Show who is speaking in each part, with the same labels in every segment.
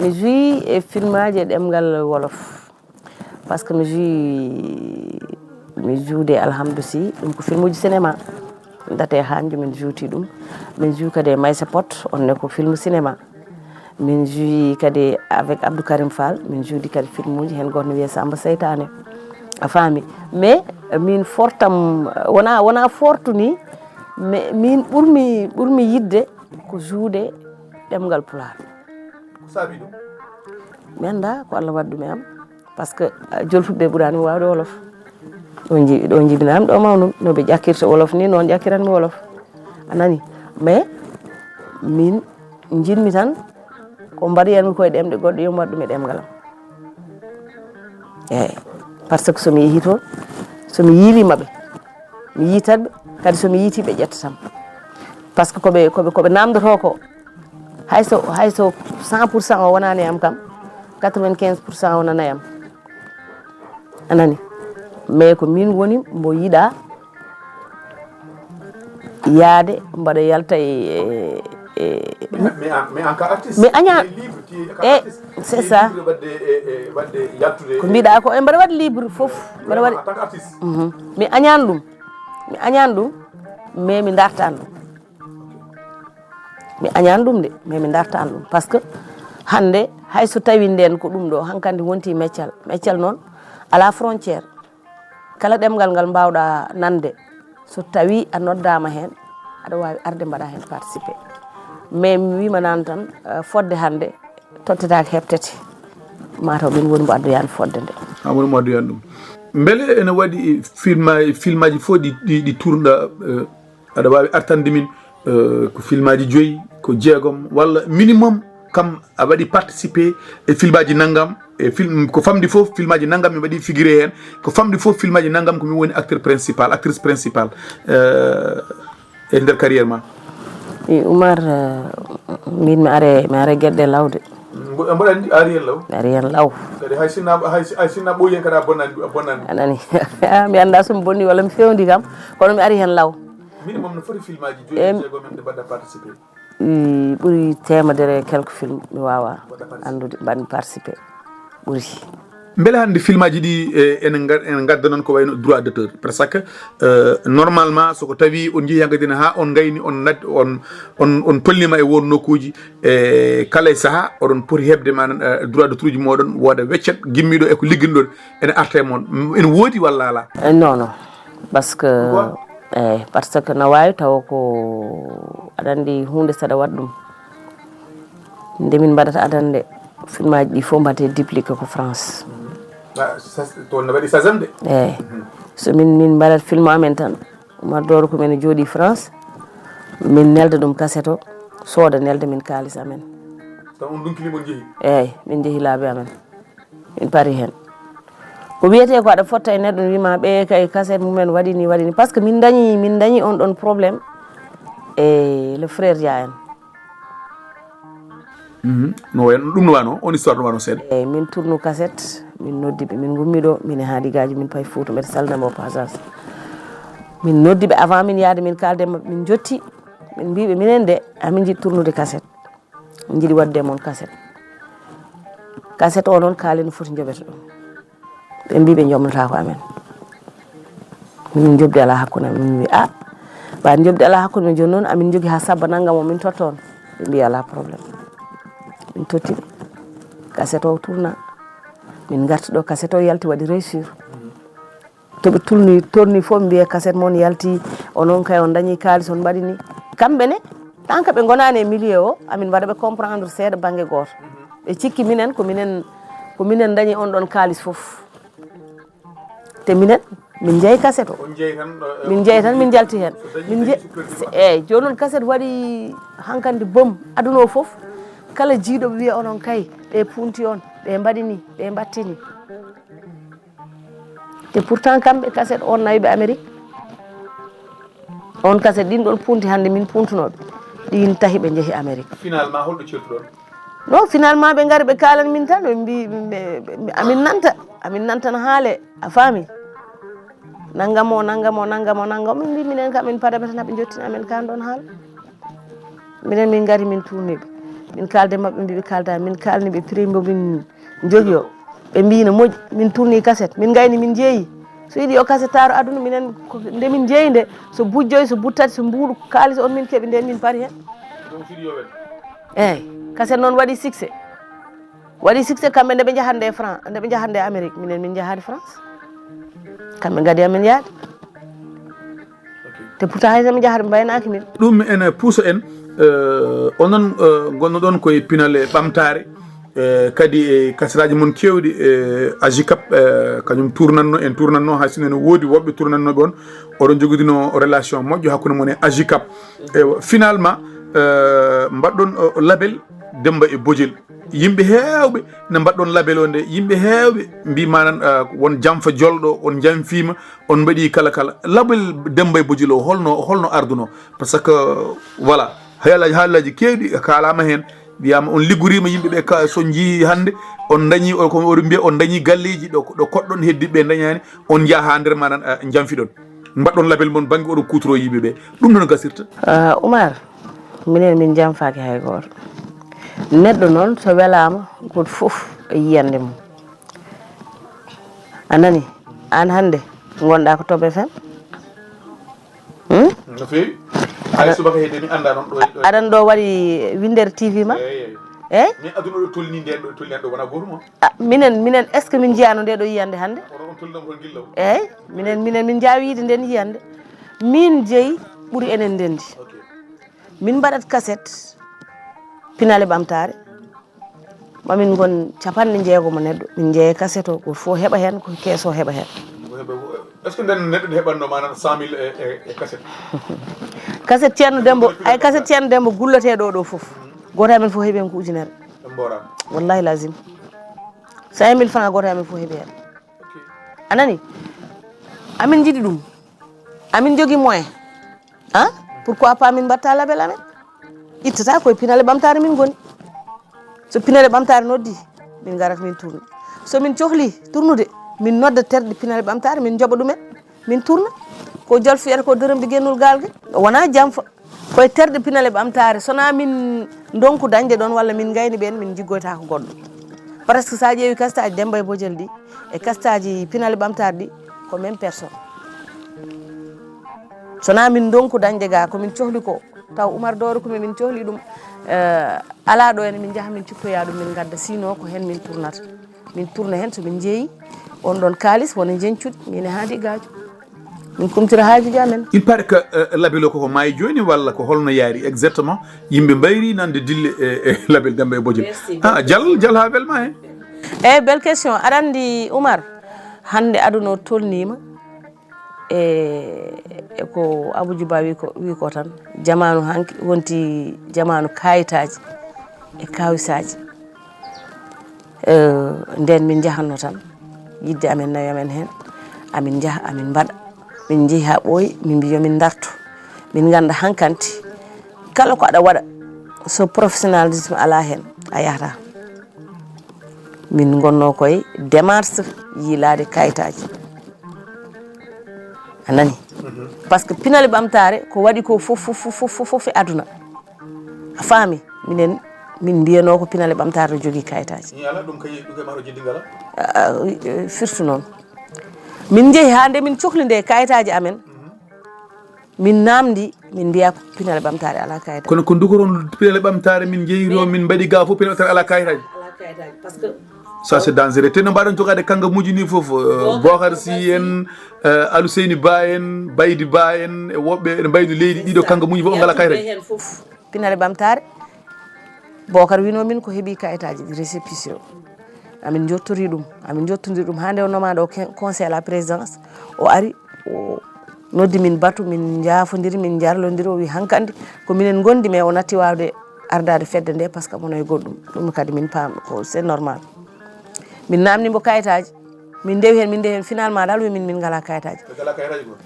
Speaker 1: mi jouyi e filmaji e ɗemgal wolof par ce que mi joude alhamdou si ɗum ko filmuji cinéma date hanju min jouti ɗum min joue kadi e Maysa Pot onne ko film cinéma min joue kadi avec Abdou Karim Fall min joudi kadi film uji hen goto ne wiye Samba Seytane a faami mais min fortam wona fortu ni mais min ɓurmi yidde ko joude ɗemgal pulaar
Speaker 2: sabi ɗum
Speaker 1: mi anda ko Allah waddumi am par ce que jolfuɓe ɓurani mi wawde wolof ɗo jibinami ɗo mawnum no ɓe ƴakkirta wolof ni noon ƴakkiranmi wolof anani mais min jinmi tan ko mbaɗiyanmi koye ɗemɗe goɗɗo yomi waɗ ɗum e ɗemgalam eyyi par ce que somi yeehi toon somi yiilimaɓe mi yiitatɓe kadi somi yiitiɓe ƴettatama par ce que koɓe namdoto ko hayso 100% o wonani e am kam 95% o nana e am anani mais ko min woni mbo yiiɗa yaade mbaɗa yalta
Speaker 2: mais en cas artiste
Speaker 1: mais aña c'est ça ko mbiɗa ko mbaɗa waɗi libre foof mbaɗa waɗi
Speaker 2: en tant qu'artiste
Speaker 1: mi añani ɗum mais mi dartani ɗum mi añani ɗum de mais mi dartani ɗum par ce que hande hayso tawi nden ko ɗum ɗo hankkandi wonti meccal noon ala frontiére kala ɗemgal ngal mbawɗa nande so tawi a noddama hen aɗa wawi arde mbaɗa hen participé mais mi wima nan tan fodde hande tottetake heɓtete mataw min woni mbo addoyani fodde nde
Speaker 2: woni mo addoyani ɗum beele ene waɗi filmaji fof ɗi tourɗa aɗa wawi artande min ko filmaji 5 ko 6 walla minimum kam a waɗi participé e filmaji naggam e film ko famdi fof filmaji naggam mi waɗi figuré hen ko famdi fof filmaji naggam ko min woni actrice principal e nder carrière ma
Speaker 1: Oumar min mi are gueɗɗe lawde
Speaker 2: mboɗa ari hen law kadi hay sinna ɓooyi hen kadi a bonnani
Speaker 1: anani mi anda somi bonni walla mi fewndi kam kono mi ari hen law
Speaker 2: minimum no foti filmaji 5 men nde mbaɗɗa participé
Speaker 1: ɓuuri temedere quelque film mi wawa andude mbaɗmi participé ɓuuri
Speaker 2: beele hande filmaji ɗi ene gadda noon ko wayno droit d'auteur par ce que normalement soko tawi on jeehi hankkadine ha on gayni on tollima e won nokkuji e kala e saaha oɗon poti hebde manan droit d'auteur uji moɗon wooda weccet gimmiɗo eko ligguinoɗon ene arta e moon ene woodi walla ala
Speaker 1: non parce que parce que no wawi taw ko aɗa andi hunde saɗa waɗa ɗum nde min mbaɗata adande filmaji ɗi fof mbate dupliqué ko France
Speaker 2: toon ne waɗi sagam de
Speaker 1: eyyi so min mbaɗat film amen tan Oumar Doro ko men jooɗi France min nelda ɗum cassette o sooda nelda min kalis amen
Speaker 2: tan on ɗum on jeehi
Speaker 1: eyyi min jeehi laabi amen min paari hen ko wiyete ko aɗa fotta e neɗɗo wima ɓe kay cassette mumen waɗi ni par ce que min dañi on ɗon probléme e le frère Dia en
Speaker 2: no wayno ɗum no wano on histoire no wano seeɗa
Speaker 1: eyyi min tournu cassette min noddiɓe min gummiɗo min e haadigaji min payi Fouta mbeɗa salnamo passage min noddiɓe avant min yaade min kalde mabɓe min jotti min mbiɓe minen de amin jiiɗi tournude cassette min jiiɗi wadde moon cassette o noon kaali no foti joɓeto ɗum ɓe mbi ɓe jomnata ko amen min jobdi ala hakkude min mbi ɓaade jobdi ala hakkude men joni noon amin jogui ha sabba naggam o min totta on ɓe mbi ala probléme min totti cassette o tourna min garti ɗo cassette o yalti waɗi réussir toɓe torni fof ɓe mbiya cassette moon yalti onon kay on dañi kalis on mbaɗi ni kamɓe ne tant que ɓe gonani e milieu o amin mbaɗa ɓe comprendre seeɗa banggue goto ɓe cikki minen ko minen dañi on ɗon kalis foof te minen min jeeyi cassette o min jeeyi tan min jalti hen eyyi joni noon cassette waɗi hankkandi boom aduna o foof kala jiiɗoɓe wiya onon kay ɓe punti on ɓe mbaɗi ni ɓe mbatti ni te pourtant kamɓe cassette on nawiɓe Amérique on cassette ɗin ɗon punti hande min puntunoɓe ɗin tahi ɓe jeehi Amérique
Speaker 2: finalement holɗo certuɗon
Speaker 1: non finalement ɓe gari ɓe kalan min tan ɓe mbi amin nanta no haale a faami nangamo min mbi minen kam min paɗaɓe tan haɓe jottina amen kan ɗon haala minen min gari min tourniɓe min kalde mabɓe mbiɓe kalda min kalniɓe prix mo min jogui o ɓe mbi no moƴƴi min tourni cassette min gayni min jeeyi so yiiɗi o cassette taro aduna minen nde min jeeyi nde so bujjoy so buttati so mbuuɗu kalis on min keeɓi nden min paari hen eyyi cassette noon waɗi succès kamɓe nde ɓe jahande France nde ɓe jahande Amérique minen min jahade France kamɓe gadi amen yaade te pourtant hay somi jahata ɓe mbaynaki min
Speaker 2: ɗum ene puusa en onon gonno ɗon koye pinale ɓamtare kadi e kasiraji mon kewɗi agicap kañum tournanno hay sinno ne woodi woɓɓe tournannoɓe on oɗon jogodino relation moƴƴo hakkude mon e agicap finalement mbaɗɗon label Demba e Bodiel yimɓe heewɓe ne mbaɗɗon label o nde yimɓe heewɓe mbimanan won jamfa jolɗo on jamfima on mbaɗi kala label Demba e Bodiel o holno arduno par ce que voilà haalaji kewɗi kalama hen wiyama on liggorima yimɓeɓe so jii hande on dañi oɗo mbiya on dañi galleji ɗo koɗɗon heddiɓe dañani on jaaha nder manan jamfiɗon mbaɗɗon label mon banggue oɗon kutoro yimɓeɓe ɗum noon gasirta
Speaker 1: Oumar minen min jamfaki hay goto neɗɗo noon so welama goto foof e yiyande mum anani an hande gonɗa ko Top FM
Speaker 2: no fewi hay subaka hedde mi anda noon ɗo
Speaker 1: aɗan ɗo waɗi Winndere-tv ma eyyi
Speaker 2: min aduna ɗo tolni nden ɗo tolni ɗo wona goto mo
Speaker 1: minen est ce que min jiyano nde ɗo yiyande hande
Speaker 2: on tolnamo ton guillaw
Speaker 1: eyyi minen jawi yide nden yiyande min jeeyi ɓuuri enen ndendi min mbaɗat cassette pinale ɓamtare mamin gon 60 mo neɗɗo min jeeya cassette o goto fof heeɓa hen ko keeso heeɓa hen
Speaker 2: est ce que nden neɗɗo ne heɓanno manan 100 000 e cassette
Speaker 1: cassette ceerno Dembo ay cassette ceerno Dembo gulloteɗo ɗo foof goto amen fof heeɓi hen ko ujunere wallahi lazim 5 000 francs goto amen fof heeɓi hen anani amin jiiɗi ɗum amin jogui moyen pourquoi pas min mbatta label amen ittata koye pinale ɓamtare min goni so pinale ɓamtare noddi min garat min tourna somin cohli tournude min nodda terɗe pinale ɓamtare min jooɓa ɗumen min tourna ko jolfo fiyata ko dërëm de guennul galgue wona jamfa koye terɗe pinale ɓamtare sona min donku dañde ɗon walla min gayni ɓen min jiggoyta ko goɗɗo par ce que sa ƴeewi kastaji Demba e Bodiel ɗi e kastaji pinale ɓamtare ɗi ko même personne sona min donku dañde ga komin cohli ko taw Oumar Doro komi min cohli ɗum ala ɗo ene min jaaha min cikkoya ɗum min gadda sino ko hen min tournata min tourna hen somin jeeyi on ɗon kalis wona jencuɗi min e haadi gajo min kumtira haajuji amen
Speaker 2: il paraît que label o koko maayi joni walla ko holno yaari exactement yimɓe mbayri nande dille e label Demba e Bodiel jal ha welma hen
Speaker 1: eyyi belle question aɗa andi Oumar hande aduna o tolnima e ko Aboudji Ba wi ko tan jamanu hanki wonti jamanu kayitaji e kawisaji nden min jahanno tan yidde amen nawi amen hen amin jaaha amin mbaɗa min jeehi ha ɓooyi min mbi yomin darto min ganda hankanti kala ko aɗa waɗa so professionnalisme ala hen a yahata min gonno koye démarche yiilade kayitaji anani par ce que pinale ɓamtare ko waɗi ko fof e aduna a faami minen min mbiyano ko pinale ɓamtare jogui kayitaji
Speaker 2: ala ɗum kay maɗo jiddi ngala
Speaker 1: firtu noon min jeehi ha nde min cohli nde kayitaji amen min namdi min mbiya ko pinale ɓamtare ala kayitaji
Speaker 2: kono ko dugoron pinale ɓamtare min jeeyiro min mbaɗi ga fof pinale ɓamtare ala kayitaji
Speaker 1: par ce que
Speaker 2: ça c'est dangereux te no mbaɗon jogade kanga muji ni foof Bokhar Sy en Aluseyni Ba en Baydi Ba en e woɓɓe ene mbayno leydi ɗiɗo kanga muji fof ngala kayitaji
Speaker 1: hen foof pinale ɓamtare Bokhar wino min ko heeɓi kayitaji ɗi récépissé amin jottori ɗum ha nde o nomade o conseil à la présidence o ari o noddi min batu min jaafodiri min jarlodiri o wi hankkandi ko minen gondi mais o natti wawde ardade fedde nde par ce que mono e goɗɗum ɗum kadi min paam ko c'est normal min namnimo kayitaji min ndewi hen finalement dal min ngala kayitaji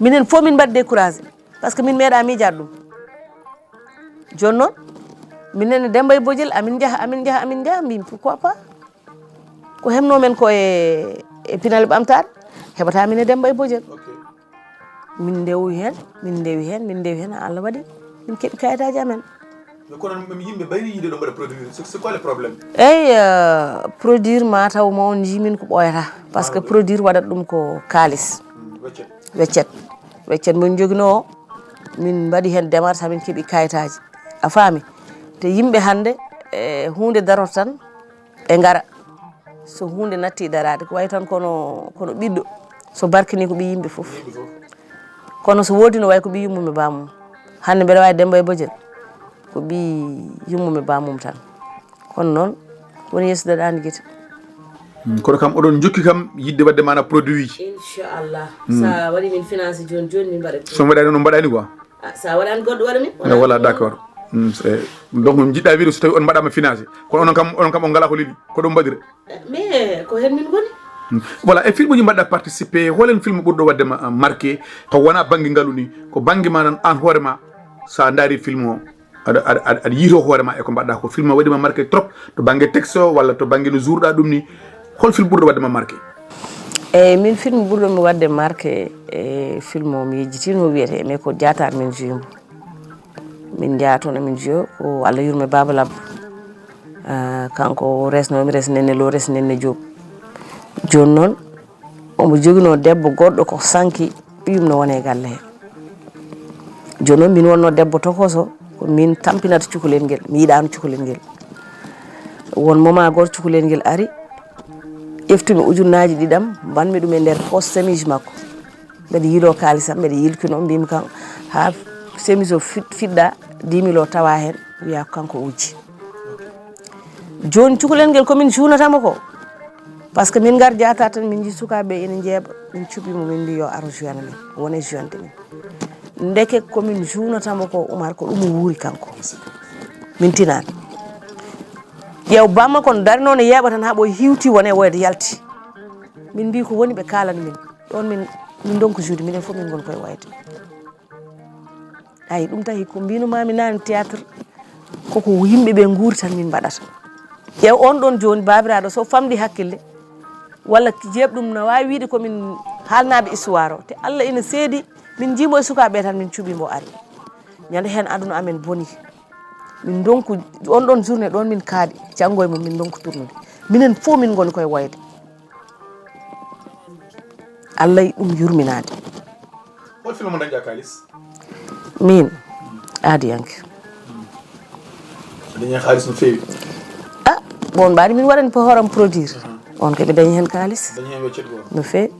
Speaker 1: minen fof min mbaɗi découragé par ce que min meeɗa miijade ɗum joni noon minen Demba e Bodiel amin jaaha mbimi pourquoi pas ko hemnomen ko e pinale ɓamtare heɓata min e Demba e Bodiel min dewi hen Allah waɗi min keɓi kayitaji amen.
Speaker 2: mais kono yimɓe bayri yiide ɗo mbaɗa produire c'est quoi le problème?
Speaker 1: eyyi produire mataw ma on jimin ko ɓoyata par ce que produire waɗat ɗum ko kalis weccet mon jogino o min mbaɗi hen démarche hamin keeɓi kayitaji a faami te yimɓe hande hunde daroto tan ɓe gara so hunde natti darade ko way tan kono ɓiɗɗo so barkini ko ɓi yimɓe foof kono so wodi no way ko ɓi yummum e bamum hande mbeɗa wawi Demba e Bodiel ko ɓi yummum e bamum tan kono noon woni yeeso daɗani guite
Speaker 2: kono kam oɗon jokki kam yidde wadde mana produit ji
Speaker 1: inchallah sa waɗi min financé joni min mbaɗa
Speaker 2: so waɗani no mbaɗani quoi
Speaker 1: sa waɗani goɗɗo waɗa min
Speaker 2: voilà d'accord donc jiɗɗa wiide so tawi on mbaɗama financé kono onon kam on ngala ko liɗi ko ɗum mbaɗire
Speaker 1: mais ko hen min goni
Speaker 2: voilà e film uji mbaɗɗa participé holen film ɓurɗo waddema marqué taw wona banggue ngaalu ni ko banggue ma nan an hoorema sa daari film o aɗa yiito hoorema e ko mbaɗɗa ko film o waɗima marqué trop to banggue texte o walla to banggue no jourɗa ɗum ni hol film ɓurɗo waddema marqué?
Speaker 1: eyyi min film ɓurɗomi wadde marqué e film o mi yejjitino wiyete mais ko jatar min juymo min jatono min juyo ko Allah yurme Baba Labbo kanko resnomi res nenne lo res nenne Diop joni noon omo joguino debbo goɗɗo ko sanki ɓiyum no wone galle he joni noon min wonno debbo tokoso ko min tampinata cukalel ngel mi yiɗano cukalel ngel won moment goto cukalel ngel ari ƴeftumi ujunnaji ɗiɗam banmi ɗum e nder poste sémise makko mbeɗa yiilo kalisam mbeɗa yilkino mbimi kan ha sémise o fiɗɗa 10 000 o tawa hen wiya ko kanko ujji joni cukalel ngel komin junatamo ko par ce que min gar jata tan min ji sukaɓe ene jeeɓa min cuɓimo min mbi yo aro joine min wone jointe min ndeke komin junatamo ko Oumar ko ɗum o wuuri kanko min tinani ƴeew bamma kono dari noon e yeeɓa tan ha ɓoye hiwti wone woyde yalti min mbi ko woni ɓe kalana min ɗon min donko juude minen fof min gon koye wayde ayi ɗum tahi ko mbinomami nane théâtre koko yimɓeɓe guuri tan min mbaɗata ƴeew on ɗon joni babiraɗo so famɗi hakkille walla jeeɓɗum no wawi wiide komin haalnaɓe histoire o te Allah ina seedi min jimo e sukaɓe tan min cuɓimo ari ñande hen aduna amen boni min donku on ɗon journée ɗon min kaaɗi janggo e mum min donku tournude minen fof min goni koye wayde Allah ɗum yurminade
Speaker 2: hol film mo dañƴa kalis
Speaker 1: min aadiyanke
Speaker 2: dañi halis no feewi
Speaker 1: bon mbaɗi min waɗani po horam produire on koɓe dañi hen kalis
Speaker 2: dañi hen weccet go
Speaker 1: no feewi